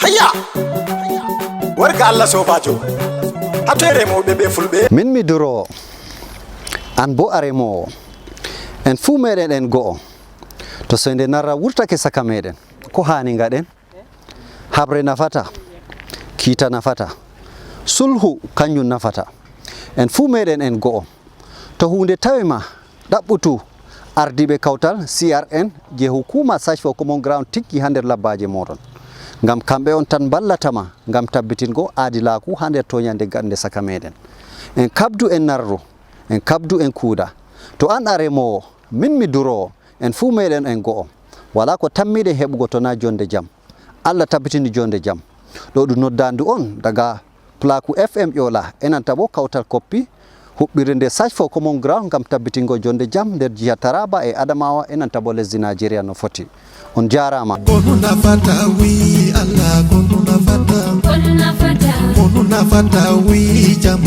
hayya warga Allah sobajo hato Remoobe be fulbe min mi Duroobe an bo Remoobe en fu meden en go'o to sonde narra wurtake saka meden ko hani ngaden habre nafata kita nafata sulhu kanjum nafata en fu meden en go'o to hunde tawima dabbutu ardibe kautal CRN je hukuma search for common ground tikki hander labbaje modon ngam kambe on tan ballatama ngam tabbitingo aadilaku hander toñande gande saka meden en kabdu en narru en kabdu en kuuda to an Remoobe min mi Duroobe en fu meden en go'o wala ko tammide hebugo to na jonde jam Allah tabbitini jonde jam do du noddandu on daga plaku FM yola enanta bo kautal koppi hubbirinde search for common ground ngam tabbitingo jonde jam nder jiha Taraba e Adamawa enanta bo lesdi Nigeria no foti on jarama konu nafata wi Allah konu nafata wi jam